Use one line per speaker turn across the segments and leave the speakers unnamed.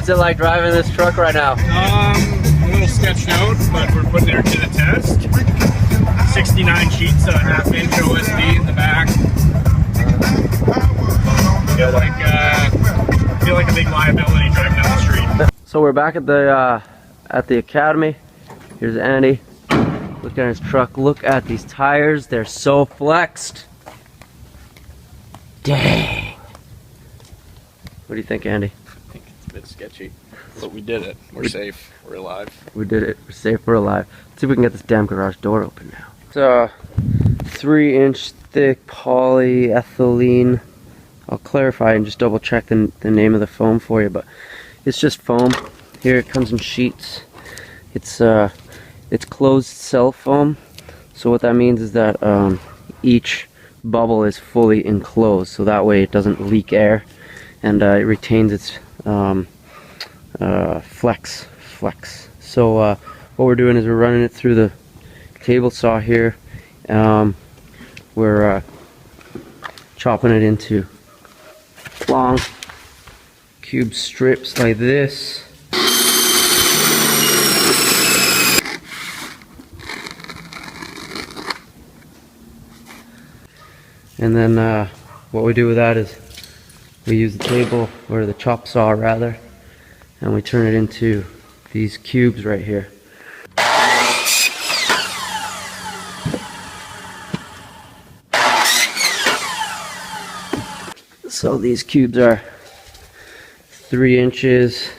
What's it like driving this truck right now?
A little sketched out, but we're putting it to the test. 69 sheets, a half-inch OSB in the back. Feel like a big liability driving down the street.
So we're back at the academy. Here's Andy. Look at his truck. Look at these tires. They're so flexed. Dang. What do you think, Andy?
I think it's a bit sketchy, but we did it. We're safe. We're alive.
We did it. We're safe. We're alive. Let's see if we can get this damn garage door open now. It's a 3-inch thick polyethylene. I'll clarify and just double check the name of the foam for you, but it's just foam. Here it comes in sheets. It's closed cell foam. So what that means is that each bubble is fully enclosed, so that way it doesn't leak air, and it retains its flex. So what we're doing is we're running it through the table saw here. We're chopping it into long cube strips like this. And then what we do with that is we use the table, or the chop saw rather, and we turn it into these cubes right here. So these cubes are 3 inches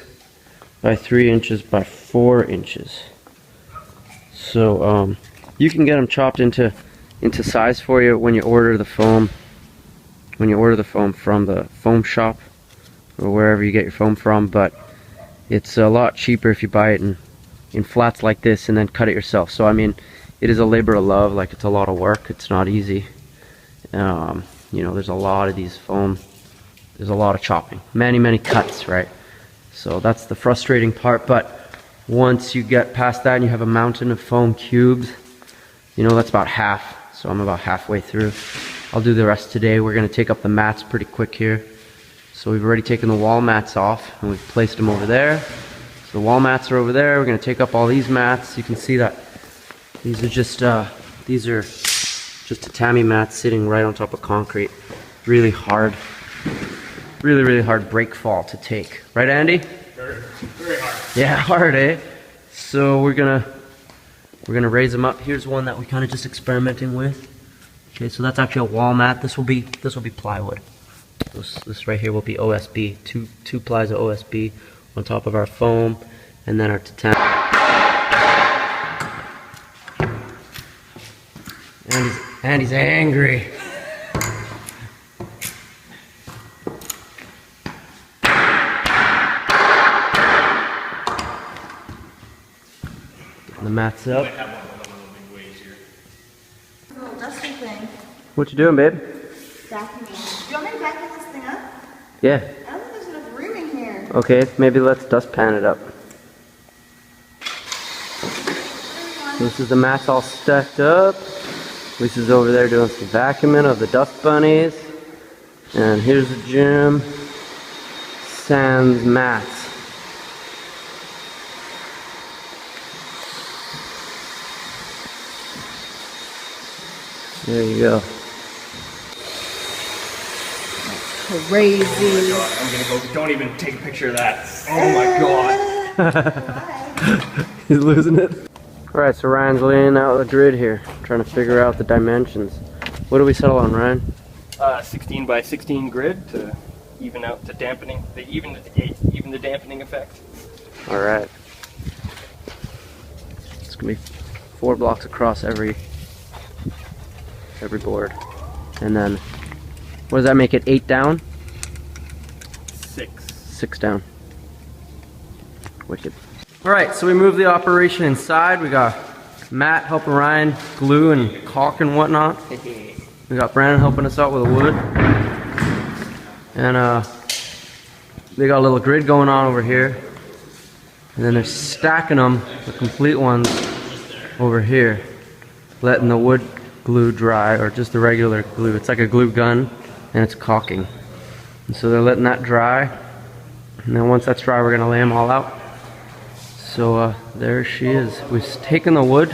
by 3 inches by 4 inches. So you can get them chopped into size for you when you order the foam. When you order the foam from the foam shop or wherever you get your foam from, but it's a lot cheaper if you buy it in flats like this and then cut it yourself. So I mean, it is a labor of love. Like, it's a lot of work. It's not easy. You know, there's a lot of these foam. There's a lot of chopping, many cuts, right? So that's the frustrating part. But once you get past that and you have a mountain of foam cubes, you know, that's about half. So I'm about halfway through. I'll do the rest today. We're going to take up the mats pretty quick here. So we've already taken the wall mats off and we've placed them over there. So the wall mats are over there. We're going to take up all these mats. You can see that these are just tatami mats sitting right on top of concrete. Really hard, really hard break fall to take. Right, Andy?
Very hard.
Yeah, hard, eh? So we're gonna raise them up. Here's one that we kind of just experimenting with. Okay, so that's actually a wall mat. This will be plywood. This right here will be OSB. Two plies of OSB on top of our foam, and then our tatami. Andy's angry. Getting the mats up.
Little dusty thing.
What you doing, babe?
Vacuuming. Do you want me to vacuum this thing up?
Yeah.
I don't think there's enough room in here.
Okay, maybe let's dustpan it up. This is the mats all stacked up. Lisa's over there doing some vacuuming of the dust bunnies. And here's the gym. Sans mats. There you go.
Crazy.
Oh I'm gonna go. Don't even take a picture of that. Oh my god.
He's losing it. Alright, so Ryan's laying out the grid here, trying to figure out the dimensions. What do we settle on, Ryan?
16 by 16 grid to even out the dampening, even the dampening effect.
Alright. It's gonna be 4 blocks across every board. And then, what does that make it, 8 down? 6 down. Wicked. Alright, so we moved the operation inside. We got Matt helping Ryan glue and caulk and whatnot. We got Brandon helping us out with the wood. And they got a little grid going on over here. And then they're stacking them, the complete ones, over here. Letting the wood glue dry, or just the regular glue. It's like a glue gun, and it's caulking. And so they're letting that dry. And then once that's dry, we're gonna lay them all out. So there she is. We've taken the wood,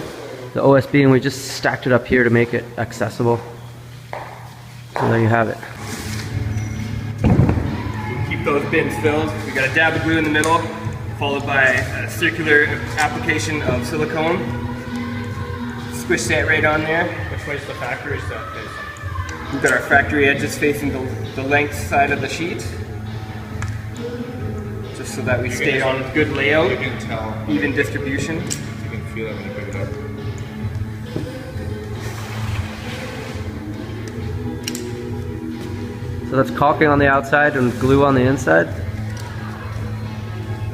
the OSB, and we just stacked it up here to make it accessible. So there you have it.
Keep those bins filled. We got a dab of glue in the middle, followed by a circular application of silicone. Squish that right on there.
Which way's the factory stuff facing?
We've got our factory edges facing the length side of the sheet. Just so that we stay on good layout,
You can tell.
even distribution.
You can feel it when you pick it up.
So that's caulking on the outside and glue on the inside.
We're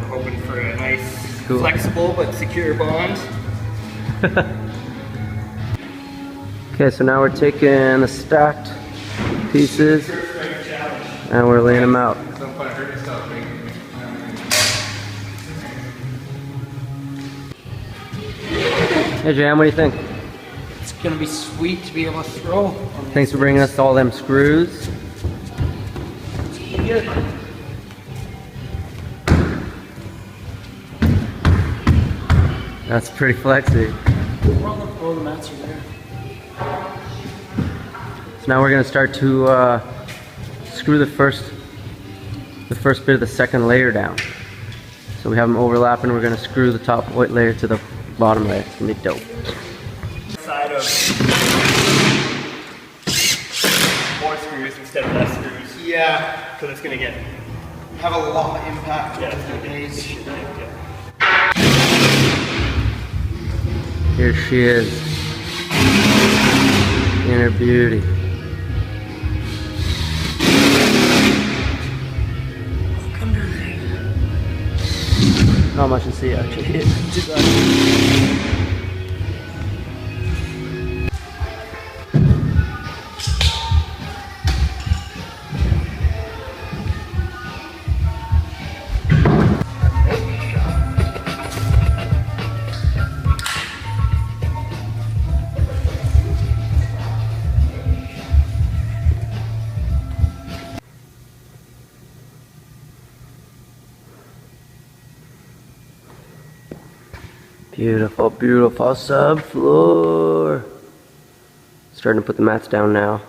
hoping for a nice,
Cool.
flexible but secure bond.
Okay, so now we're taking the stacked pieces and we're laying them out.
Don't put hurt yourself, right?
Hey Jam, what do you think?
It's gonna be sweet to be able to throw.
Thanks for bringing us all them screws.
Good.
That's pretty flexy.
We're on the floor, the mats are there.
So now we're gonna start to screw the first bit of the second layer down. So we have them overlapping. We're gonna screw the top white layer to the bottom layer. It's gonna be dope.
Side of more screws instead of less screws.
Yeah,
Because it's gonna get
have a lot of impact
Yeah.
with the days.
Here she is, in her beauty. Not much to see actually. Beautiful, beautiful subfloor. Starting to put the mats down now.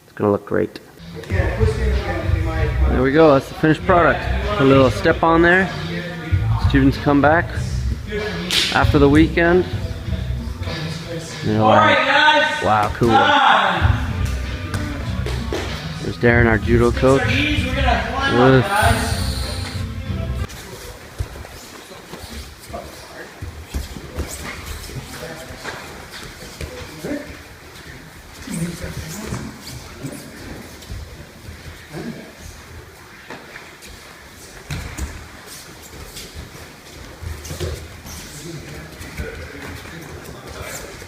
It's gonna look great. There we go, that's the finished product. Put a little step on there. Students come back after the weekend. Alright guys! Wow, cool. There's Darren, our judo coach. With